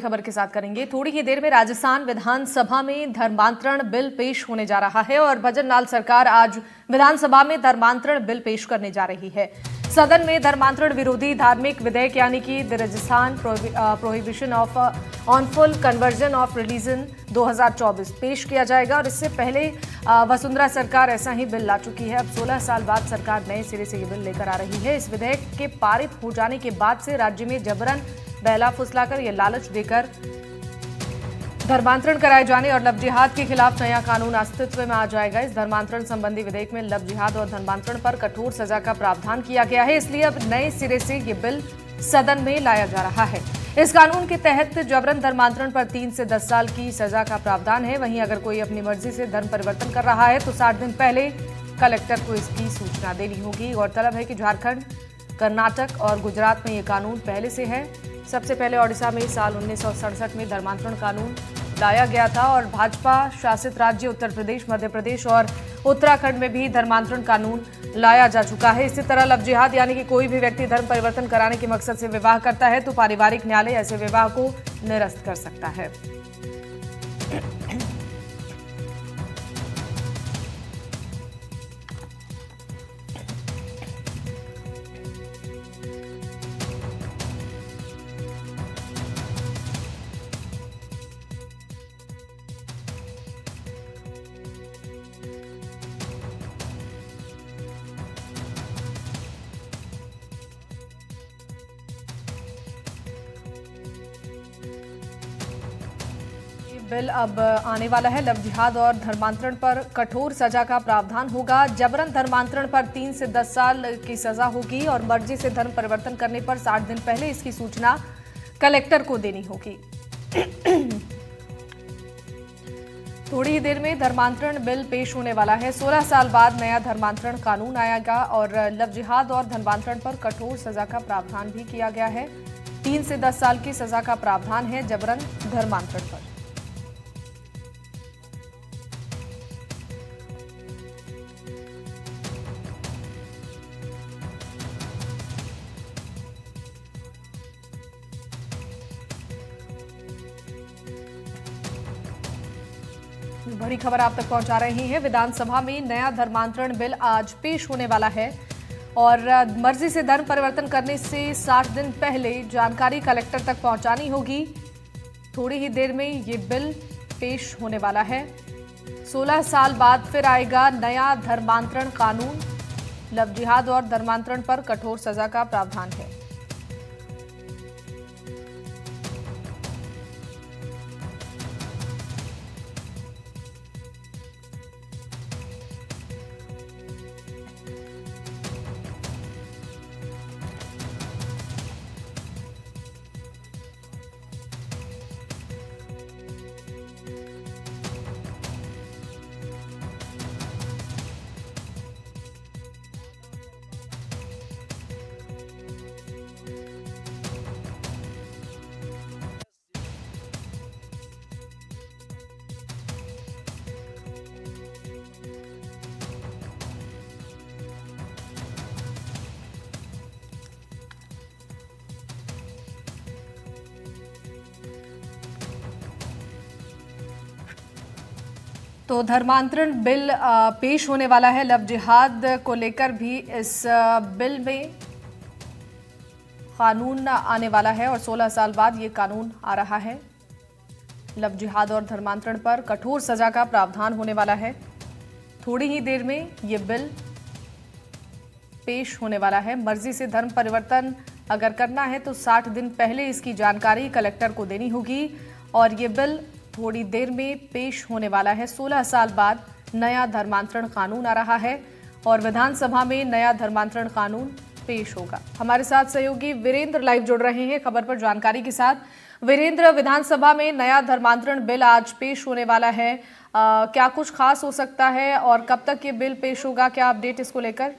खबर के साथ करेंगे। थोड़ी ही देर में राजस्थान विधानसभा में धर्मांतरण बिल पेश होने जा रहा है और भजन लाल सरकार आज विधानसभा में धर्मांतरण बिल पेश करने जा रही है। सदन में धर्मांतरण विरोधी धार्मिक विधेयक यानी कि the Rajasthan prohibition of unlawful conversion of religion 2024 पेश किया जाएगा और इससे पहले वसुंधरा सरकार ऐसा ही बिल ला चुकी है। अब 16 साल बाद सरकार नए सिरे से ये बिल लेकर आ रही है। इस विधेयक के पारित हो जाने के बाद से राज्य में जबरन बहला फुसलाकर ये लालच देकर धर्मांतरण कराए जाने और लव जिहाद के खिलाफ नया कानून अस्तित्व में आ जाएगा। इस धर्मांतरण संबंधी विधेयक में लव जिहाद और धर्मांतरण पर कठोर सजा का प्रावधान किया गया है, इसलिए अब नए सिरे से ये बिल सदन में लाया जा रहा है। इस कानून के तहत जबरन धर्मांतरण पर 3 से 10 साल की सजा का प्रावधान है। वहीं अगर कोई अपनी मर्जी से धर्म परिवर्तन कर रहा है तो 60 दिन पहले कलेक्टर को इसकी सूचना देनी होगी। गौरतलब है कि झारखंड, कर्नाटक और गुजरात में ये कानून पहले से है। सबसे पहले ओडिशा में साल 1967 में धर्मांतरण कानून लाया गया था और भाजपा शासित राज्य उत्तर प्रदेश, मध्य प्रदेश और उत्तराखंड में भी धर्मांतरण कानून लाया जा चुका है। इसी तरह लव जिहाद यानी कि कोई भी व्यक्ति धर्म परिवर्तन कराने के मकसद से विवाह करता है तो पारिवारिक न्यायालय ऐसे विवाह को निरस्त कर सकता है। बिल अब आने वाला है। लव जिहाद और धर्मांतरण पर कठोर सजा का प्रावधान होगा। जबरन धर्मांतरण पर 3 से 10 साल की सजा होगी और मर्जी से धर्म परिवर्तन करने पर 60 दिन पहले इसकी सूचना कलेक्टर को देनी होगी। थोड़ी ही देर में धर्मांतरण बिल पेश होने वाला है। 16 साल बाद नया धर्मांतरण कानून आएगा और लव जिहाद और धर्मांतरण पर कठोर सजा का प्रावधान भी किया गया है। 3 से 10 साल की सजा का प्रावधान है जबरन धर्मांतरण पर। बड़ी खबर आप तक पहुंचा रहे हैं। विधानसभा में नया धर्मांतरण बिल आज पेश होने वाला है और मर्जी से धर्म परिवर्तन करने से 60 दिन पहले जानकारी कलेक्टर तक पहुंचानी होगी। थोड़ी ही देर में ये बिल पेश होने वाला है। 16 साल बाद फिर आएगा नया धर्मांतरण कानून। लव जिहाद और धर्मांतरण पर कठोर सजा का प्रावधान है। तो धर्मांतरण बिल पेश होने वाला है। लव जिहाद को लेकर भी इस बिल में कानून आने वाला है और 16 साल बाद ये कानून आ रहा है। लव जिहाद और धर्मांतरण पर कठोर सजा का प्रावधान होने वाला है। थोड़ी ही देर में ये बिल पेश होने वाला है। मर्जी से धर्म परिवर्तन अगर करना है तो 60 दिन पहले इसकी जानकारी कलेक्टर को देनी होगी और ये बिल थोड़ी देर में पेश होने वाला है। 16 साल बाद नया धर्मांतरण कानून आ रहा है और विधानसभा में नया धर्मांतरण कानून पेश होगा। हमारे साथ सहयोगी वीरेंद्र लाइव जुड़ रहे हैं खबर पर जानकारी के साथ। वीरेंद्र, विधानसभा में नया धर्मांतरण बिल आज पेश होने वाला है, क्या कुछ खास हो सकता है और कब तक ये बिल पेश होगा, क्या अपडेट इसको लेकर?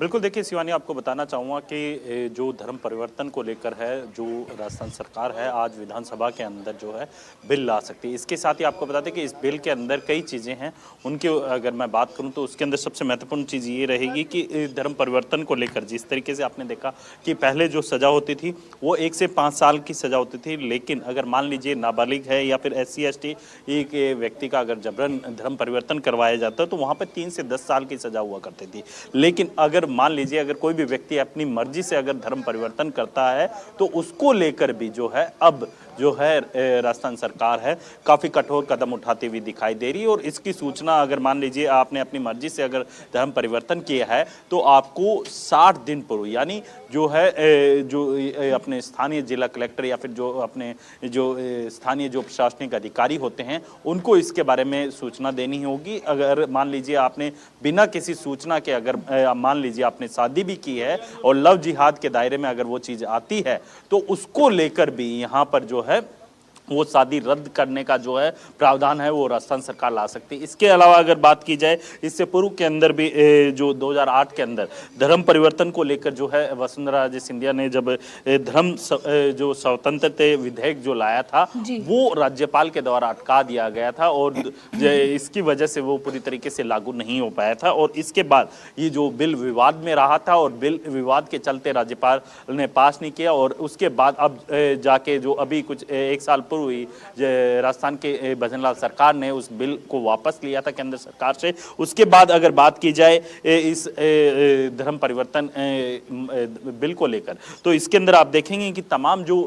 बिल्कुल, देखिए शिवानी, आपको बताना चाहूँगा कि जो धर्म परिवर्तन को लेकर है, जो राजस्थान सरकार है, आज विधानसभा के अंदर जो है बिल ला सकती है। इसके साथ ही आपको बता दें कि इस बिल के अंदर कई चीज़ें हैं, उनकी अगर मैं बात करूँ तो उसके अंदर सबसे महत्वपूर्ण चीज़ ये रहेगी कि धर्म परिवर्तन को लेकर जिस तरीके से आपने देखा कि पहले जो सज़ा होती थी वो 1 से 5 साल की सज़ा होती थी, लेकिन अगर मान लीजिए नाबालिग है या फिर SC ST के व्यक्ति का अगर जबरन धर्म परिवर्तन करवाया जाता है तो वहाँ पर 3 से 10 साल की सज़ा हुआ करती थी। लेकिन अगर मान लीजिए अगर कोई भी व्यक्ति अपनी मर्जी से अगर धर्म परिवर्तन करता है तो उसको लेकर भी जो है अब जो है राजस्थान सरकार है काफ़ी कठोर कदम उठाती हुई दिखाई दे रही है। और इसकी सूचना अगर मान लीजिए आपने अपनी मर्जी से अगर धर्म परिवर्तन किया है तो आपको 60 दिन पूर्व, यानी जो है जो अपने स्थानीय जिला कलेक्टर या फिर जो अपने जो स्थानीय जो प्रशासनिक अधिकारी होते हैं उनको इसके बारे में सूचना देनी होगी। अगर मान लीजिए आपने बिना किसी सूचना के अगर मान लीजिए आपने शादी भी की है और लव जिहाद के दायरे में अगर वो चीज़ आती है तो उसको लेकर भी यहाँ पर जो है वो शादी रद्द करने का जो है प्रावधान है वो राजस्थान सरकार ला सकती है। इसके अलावा अगर बात की जाए इससे पूर्व के अंदर भी जो 2008 के अंदर धर्म परिवर्तन को लेकर जो है वसुंधरा राजे सिंधिया ने जब धर्म जो स्वतंत्रता विधेयक जो लाया था वो राज्यपाल के द्वारा अटका दिया गया था और इसकी वजह से वो पूरी तरीके से लागू नहीं हो पाया था। और इसके बाद ये जो बिल विवाद में रहा था और बिल विवाद के चलते राज्यपाल ने पास नहीं किया और उसके बाद अब जाके जो अभी कुछ 1 साल हुई राजस्थान के भजनलाल सरकार ने उस बिल को वापस लिया था केंद्र सरकार से। उसके बाद अगर बात की जाए इस धर्म परिवर्तन बिल को लेकर तो इसके अंदर आप देखेंगे कि तमाम जो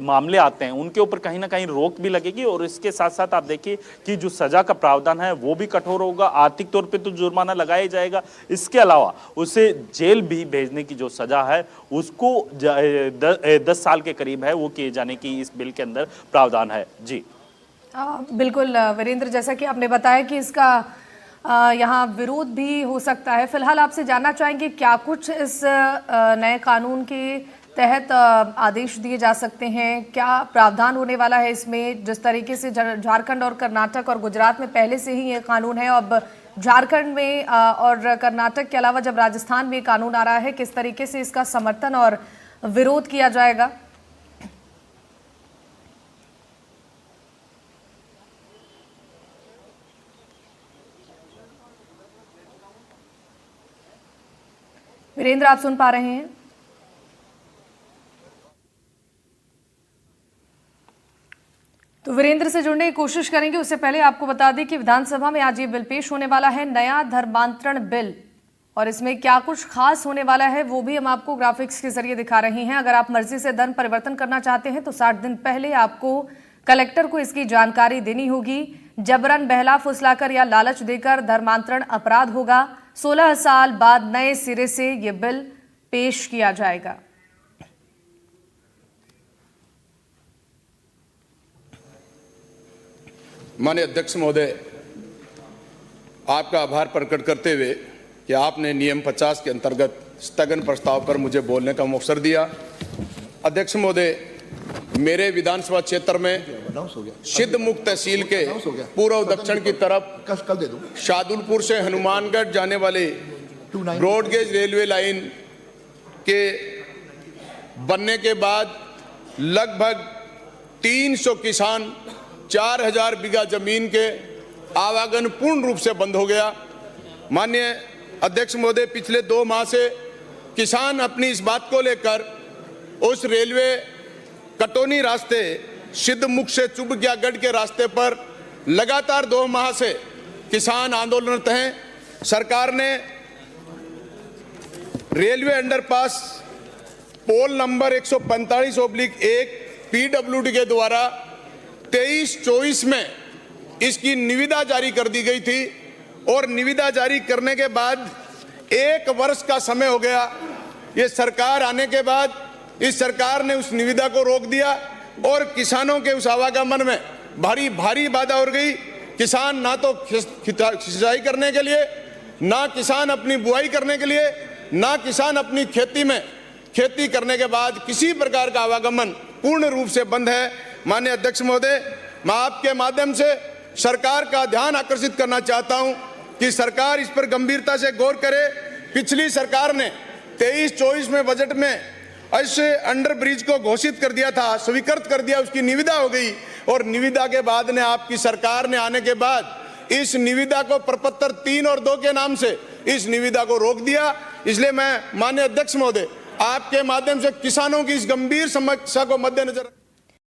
मामले आते हैं उनके ऊपर कहीं ना कहीं रोक भी लगेगी और इसके साथ साथ आप देखिए कि जो सजा का प्रावधान है वो भी कठोर होगा। आर्थिक तौर पर तो जुर्माना लगाया जाएगा, इसके अलावा उसे जेल भी भेजने की जो सजा है उसको 10 साल के करीब है वो किए जाने की इस बिल के अंदर प्रावधान है। जी बिल्कुल वीरेंद्र, जैसा कि आपने बताया कि इसका यहाँ विरोध भी हो सकता है। फिलहाल आपसे जानना चाहेंगे क्या कुछ इस नए कानून के तहत आदेश दिए जा सकते हैं, क्या प्रावधान होने वाला है इसमें? जिस तरीके से झारखंड और कर्नाटक और गुजरात में पहले से ही ये कानून है, अब झारखंड में और कर्नाटक के अलावा जब राजस्थान में कानून आ रहा है, किस तरीके से इसका समर्थन और विरोध किया जाएगा? वीरेंद्र, आप सुन पा रहे हैं? तो वीरेंद्र से जुड़ने की कोशिश करेंगे। उससे पहले आपको बता दें कि विधानसभा में आज ये बिल पेश होने वाला है, नया धर्मांतरण बिल, और इसमें क्या कुछ खास होने वाला है वो भी हम आपको ग्राफिक्स के जरिए दिखा रहे हैं। अगर आप मर्जी से धर्म परिवर्तन करना चाहते हैं तो 60 दिन पहले आपको कलेक्टर को इसकी जानकारी देनी होगी। जबरन बहला फुसलाकर या लालच देकर धर्मांतरण अपराध होगा। 16 साल बाद नए सिरे से ये बिल पेश किया जाएगा। माननीय अध्यक्ष महोदय, आपका आभार प्रकट करते हुए कि आपने नियम 50 के अंतर्गत स्थगन प्रस्ताव पर मुझे बोलने का अवसर दिया। अध्यक्ष महोदय, मेरे विधानसभा क्षेत्र में सिद्धमुख तहसील के पूर्व दक्षिण की तरफ शादुलपुर से हनुमानगढ़ जाने वाले ब्रॉडगेज रेलवे लाइन के बनने के बाद लगभग 300 किसान 4000 बीघा जमीन के आवागमन पूर्ण रूप से बंद हो गया। माननीय अध्यक्ष महोदय, पिछले 2 माह से किसान अपनी इस बात को लेकर उस रेलवे कटौनी रास्ते सिद्धमुख से चुबगियागढ़ के रास्ते पर लगातार 2 माह से किसान आंदोलनरत हैं। सरकार ने रेलवे अंडरपास पोल नंबर 145/1 PWD के द्वारा 23-24 में इसकी निविदा जारी कर दी गई थी और निविदा जारी करने के बाद 1 वर्ष का समय हो गया। ये सरकार आने के बाद इस सरकार ने उस निविदा को रोक दिया और किसानों के उस आवागमन में भारी बाधा हो गई। किसान ना तो सिंचाई करने के लिए, ना किसान अपनी बुआई करने के लिए, ना किसान अपनी खेती में खेती करने के बाद किसी प्रकार का आवागमन पूर्ण रूप से बंद है। माननीय अध्यक्ष महोदय, मैं आपके माध्यम से सरकार का ध्यान आकर्षित करना चाहता हूं कि सरकार इस पर गंभीरता से गौर करे पिछली सरकार ने 23-24 में बजट में ऐसे अंडर ब्रिज को घोषित कर दिया था, स्वीकृत कर दिया, उसकी निविदा हो गई और निविदा के बाद ने आपकी सरकार ने आने के बाद इस निविदा को प्रपत्र 3 और 2 के नाम से इस निविदा को रोक दिया। इसलिए मैं माननीय अध्यक्ष महोदय आपके माध्यम से किसानों की इस गंभीर समस्या को मद्देनजर